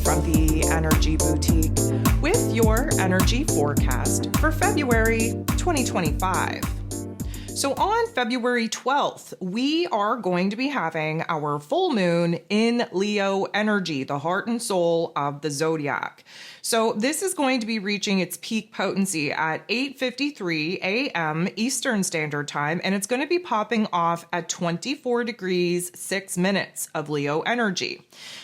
from the Energy Boutique with your energy forecast for February 2025. So on February 12th, we are going to be having our full moon in Leo energy, the heart and soul of the zodiac. So this is going to be reaching its peak potency at 8:53 a.m. Eastern Standard Time, and it's going to be popping off at 24 degrees 6 minutes of Leo energy.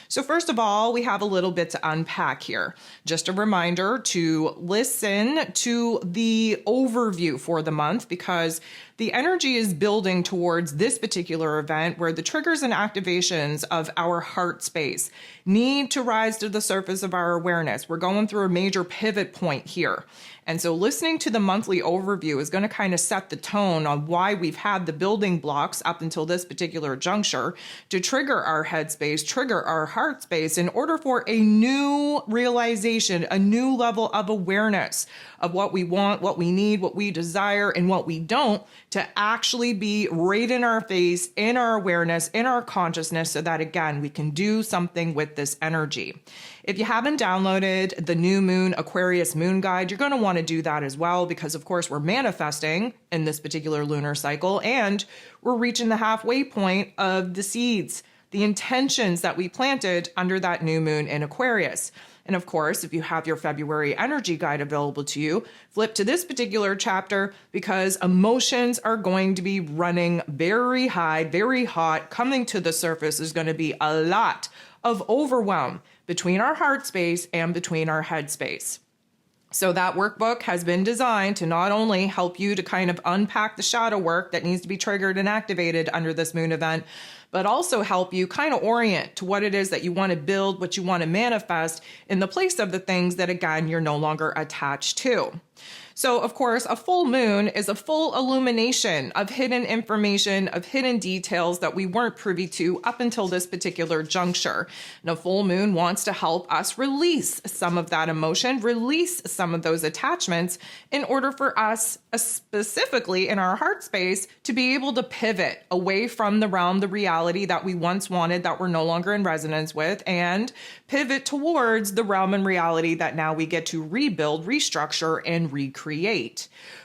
So first of all, we have a little bit to unpack here. Just a reminder to listen to the overview for the month, because the energy is building towards this particular event where the triggers and activations of our heart space need to rise to the surface of our awareness. We're going through a major pivot point here. And so listening to the monthly overview is going to kind of set the tone on why we've had the building blocks up until this particular juncture to trigger our headspace, trigger our heart space in order for a new realization, a new level of awareness of what we want, what we need, what we desire, and what we don't, to actually be right in our face, in our awareness, in our consciousness, so that, again, we can do something with this energy. If you haven't downloaded the new moon Aquarius moon guide, you're going to want to do that as well, because of course we're manifesting in this particular lunar cycle, and we're reaching the halfway point of the seeds, the intentions that we planted under that new moon in Aquarius. And of course, if you have your February energy guide available to you, flip to this particular chapter, because emotions are going to be running very high, very hot. Coming to the surface is going to be a lot of overwhelm between our heart space and between our head space. So that workbook has been designed to not only help you to kind of unpack the shadow work that needs to be triggered and activated under this moon event, but also help you kind of orient to what it is that you want to build, what you want to manifest in the place of the things that, again, you're no longer attached to. So, of course, a full moon is a full illumination of hidden information, of hidden details that we weren't privy to up until this particular juncture. And a full moon wants to help us release some of that emotion, release some of those attachments in order for us, specifically in our heart space, to be able to pivot away from the realm, the reality that we once wanted that we're no longer in resonance with, and pivot towards the realm and reality that now we get to rebuild, restructure, and recreate.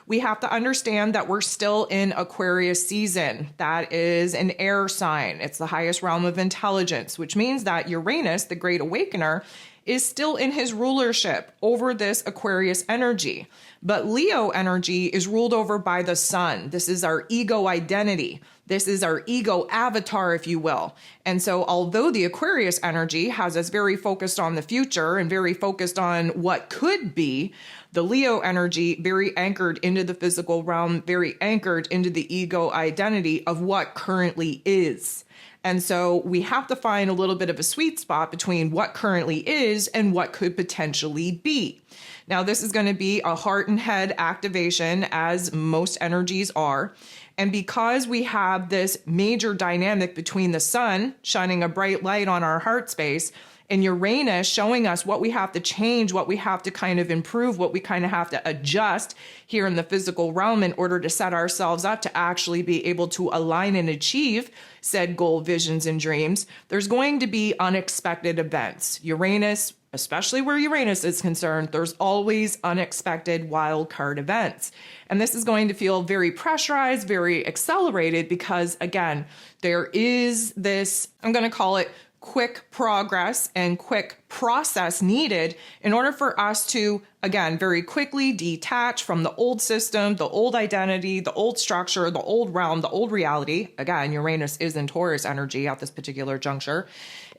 We have to understand that we're still in Aquarius season. That is an air sign. It's the highest realm of intelligence, which means that Uranus, the great awakener, is still in his rulership over this Aquarius energy. But Leo energy is ruled over by the sun. This is our ego identity. This is our ego avatar, if you will. And so although the Aquarius energy has us very focused on the future and very focused on what could be, the Leo energy very anchored into the physical realm, very anchored into the ego identity of what currently is. And so we have to find a little bit of a sweet spot between what currently is and what could potentially be. Now, this is going to be a heart and head activation, as most energies are. And because we have this major dynamic between the sun shining a bright light on our heart space and Uranus showing us what we have to change, what we have to kind of improve, what we kind of have to adjust here in the physical realm in order to set ourselves up to actually be able to align and achieve said goal, visions, and dreams, there's going to be unexpected events. Uranus, especially where Uranus is concerned, there's always unexpected wild card events. And this is going to feel very pressurized, very accelerated, because again, there is this, I'm going to call it quick progress and quick process needed in order for us to, again, very quickly detach from the old system, the old identity, the old structure, the old realm, the old reality. Again, Uranus is in Taurus energy at this particular juncture.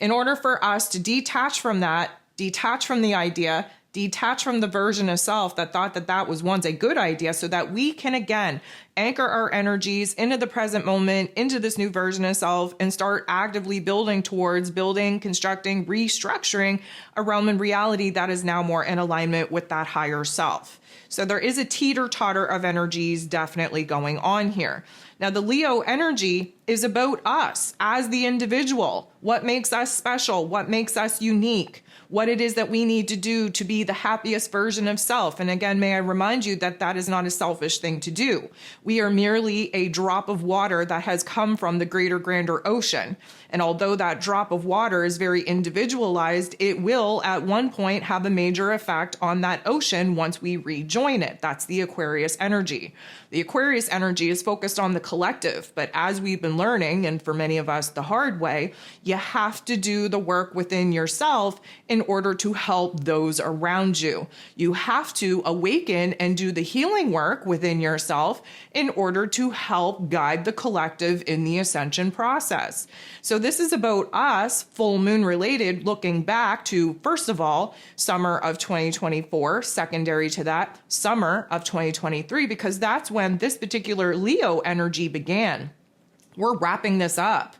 In order for us to detach from that, detach from the idea, detach from the version of self that thought that that was once a good idea, so that we can, again, anchor our energies into the present moment, into this new version of self, and start actively building towards building, constructing, restructuring a realm and reality that is now more in alignment with that higher self. So there is a teeter-totter of energies definitely going on here. Now, the Leo energy is about us as the individual, what makes us special, what makes us unique, what it is that we need to do to be the happiest version of self. And again, may I remind you that that is not a selfish thing to do. We are merely a drop of water that has come from the greater, grander ocean. And although that drop of water is very individualized, it will at one point have a major effect on that ocean once we rejoin it. That's the Aquarius energy. The Aquarius energy is focused on the collective, but as we've been learning, and for many of us the hard way, you have to do the work within yourself in order to help those around you. You have to awaken and do the healing work within yourself in order to help guide the collective in the ascension process. So this is about us, full moon related, looking back to, first of all, summer of 2024, secondary to that, summer of 2023, because that's when this particular Leo energy began. We're wrapping this up.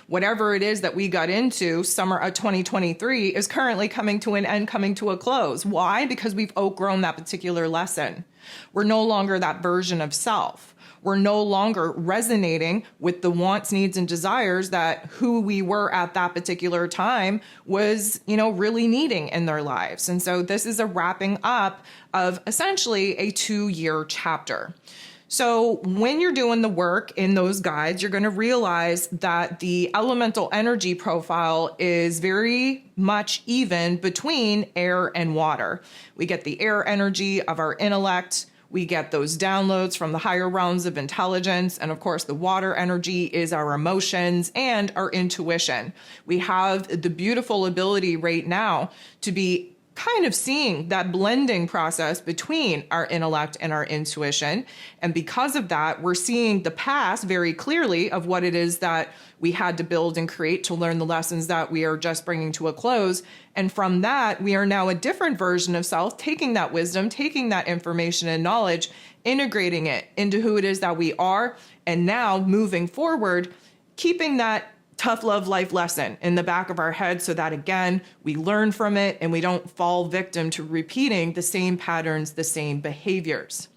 Whatever it is that we got into summer of 2023 is currently coming to an end, coming to a close. Why? Because we've outgrown that particular lesson. We're no longer that version of self. We're no longer resonating with the wants, needs, and desires that who we were at that particular time was, really needing in their lives. And so this is a wrapping up of essentially a 2-year chapter. So when you're doing the work in those guides, you're going to realize that the elemental energy profile is very much even between air and water. We get the air energy of our intellect. We get those downloads from the higher realms of intelligence. And of course, the water energy is our emotions and our intuition. We have the beautiful ability right now to be kind of seeing that blending process between our intellect and our intuition. And because of that, we're seeing the past very clearly of what it is that we had to build and create to learn the lessons that we are just bringing to a close. And from that, we are now a different version of self, taking that wisdom, taking that information and knowledge, integrating it into who it is that we are. And now moving forward, keeping that tough love life lesson in the back of our head so that, again, we learn from it and we don't fall victim to repeating the same patterns, the same behaviors.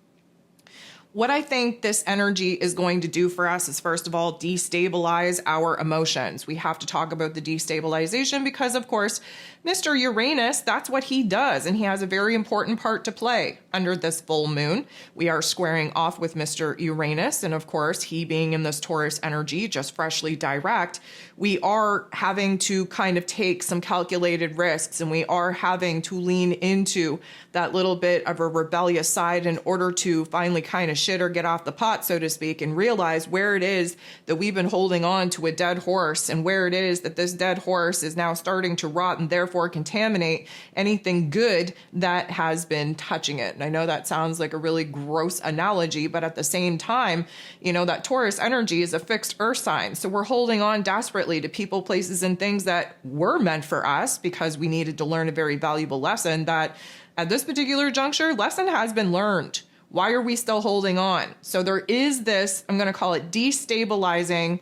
What I think this energy is going to do for us is, first of all, destabilize our emotions. We have to talk about the destabilization because, of course, Mr. Uranus, that's what he does, and he has a very important part to play under this full moon. We are squaring off with Mr. Uranus, and of course, he being in this Taurus energy, just freshly direct, we are having to kind of take some calculated risks, and we are having to lean into that little bit of a rebellious side in order to finally kind of shit or get off the pot, so to speak, and realize where it is that we've been holding on to a dead horse and where it is that this dead horse is now starting to rot and therefore contaminate anything good that has been touching it. And I know that sounds like a really gross analogy, but at the same time, that Taurus energy is a fixed earth sign. So we're holding on desperately to people, places, and things that were meant for us because we needed to learn a very valuable lesson that at this particular juncture, lesson has been learned. Why are we still holding on? So there is this, I'm going to call it destabilizing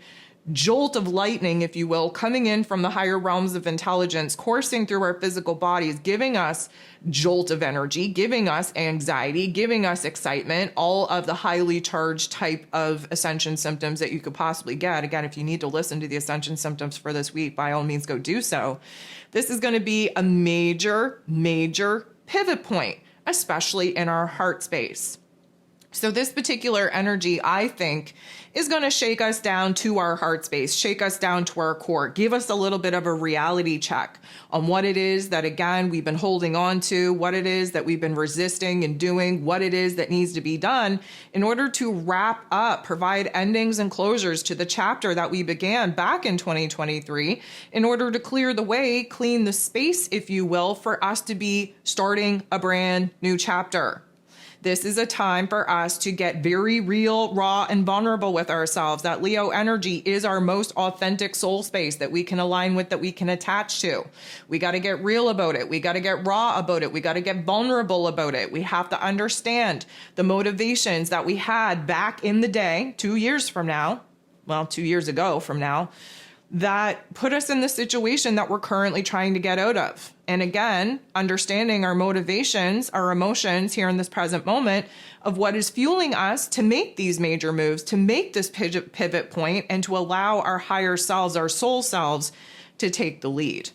jolt of lightning, if you will, coming in from the higher realms of intelligence, coursing through our physical bodies, giving us jolt of energy, giving us anxiety, giving us excitement, all of the highly charged type of ascension symptoms that you could possibly get. Again, if you need to listen to the ascension symptoms for this week, by all means, go do so. This is going to be a major, major pivot point, especially in our heart space. So this particular energy, I think, is going to shake us down to our heart space, shake us down to our core, give us a little bit of a reality check on what it is that, again, we've been holding on to, what it is that we've been resisting and doing, what it is that needs to be done in order to wrap up, provide endings and closures to the chapter that we began back in 2023 in order to clear the way, clean the space, if you will, for us to be starting a brand new chapter. This is a time for us to get very real, raw, and vulnerable with ourselves. That Leo energy is our most authentic soul space that we can align with, that we can attach to. We got to get real about it. We got to get raw about it. We got to get vulnerable about it. We have to understand the motivations that we had back in the day, 2 years from now, 2 years ago from now, that put us in the situation that we're currently trying to get out of. And again, understanding our motivations, our emotions here in this present moment of what is fueling us to make these major moves, to make this pivot point, and to allow our higher selves, our soul selves, to take the lead.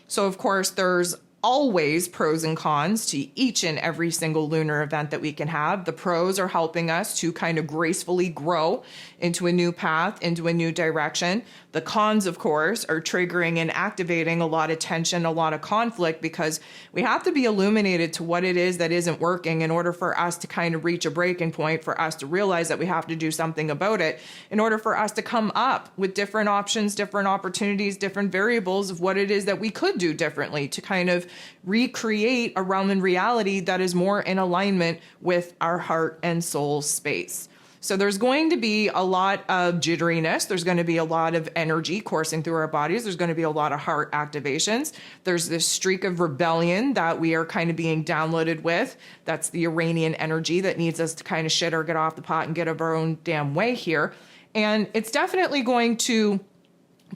So of course, there's always pros and cons to each and every single lunar event that we can have. The pros are helping us to kind of gracefully grow into a new path, into a new direction. The cons, of course, are triggering and activating a lot of tension, a lot of conflict, because we have to be illuminated to what it is that isn't working in order for us to kind of reach a breaking point, for us to realize that we have to do something about it, in order for us to come up with different options, different opportunities, different variables of what it is that we could do differently to kind of recreate a realm in reality that is more in alignment with our heart and soul space. So there's going to be a lot of jitteriness. There's going to be a lot of energy coursing through our bodies. There's going to be a lot of heart activations. There's this streak of rebellion that we are kind of being downloaded with. That's the Iranian energy that needs us to kind of shit or get off the pot and get of our own damn way here. And it's definitely going to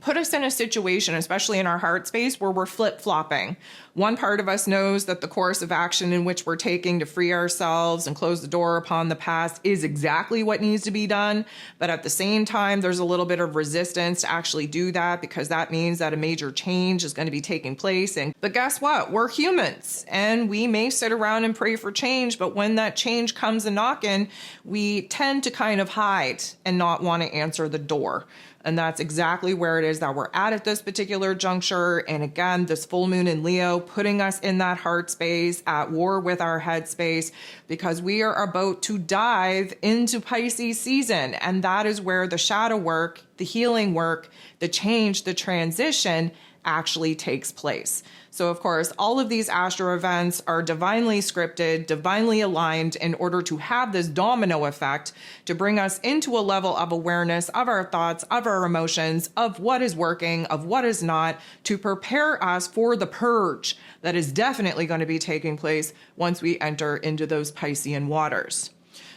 put us in a situation, especially in our heart space, where we're flip-flopping. One part of us knows that the course of action in which we're taking to free ourselves and close the door upon the past is exactly what needs to be done. But at the same time, there's a little bit of resistance to actually do that, because that means that a major change is going to be taking place. But guess what? We're humans, and we may sit around and pray for change, but when that change comes a knocking, we tend to kind of hide and not want to answer the door. And that's exactly where it is that we're at this particular juncture. And again, this full moon in Leo putting us in that heart space, at war with our head space, because we are about to dive into Pisces season. And that is where the shadow work, the healing work, the change, the transition actually takes place. So of course, all of these astro events are divinely scripted, divinely aligned in order to have this domino effect to bring us into a level of awareness of our thoughts, of our emotions, of what is working, of what is not, to prepare us for the purge that is definitely going to be taking place once we enter into those Piscean waters.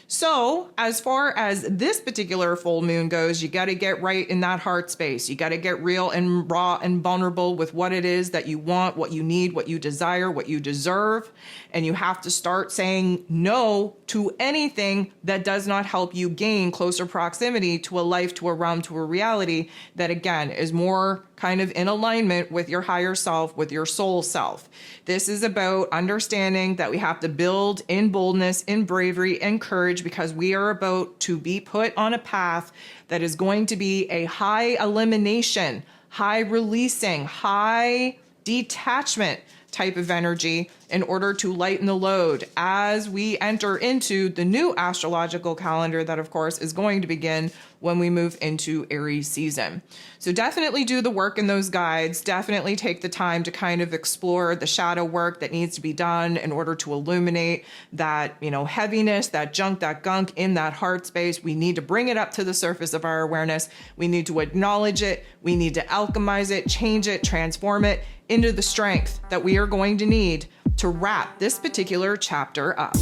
So as far as this particular full moon goes, you got to get right in that heart space. You got to get real and raw and vulnerable with what it is that you want, what you need, what you desire, what you deserve. And you have to start saying no to anything that does not help you gain closer proximity to a life, to a realm, to a reality that, again, is more kind of in alignment with your higher self, with your soul self. This is about understanding that we have to build in boldness, in bravery, and courage, because we are about to be put on a path that is going to be a high elimination, high releasing, high detachment type of energy in order to lighten the load as we enter into the new astrological calendar that, of course, is going to begin when we move into Aries season. So definitely do the work in those guides. Definitely take the time to kind of explore the shadow work that needs to be done in order to illuminate that, heaviness, that junk, that gunk in that heart space. We need to bring it up to the surface of our awareness. We need to acknowledge it. We need to alchemize it, change it, transform it into the strength that we are going to need to wrap this particular chapter up.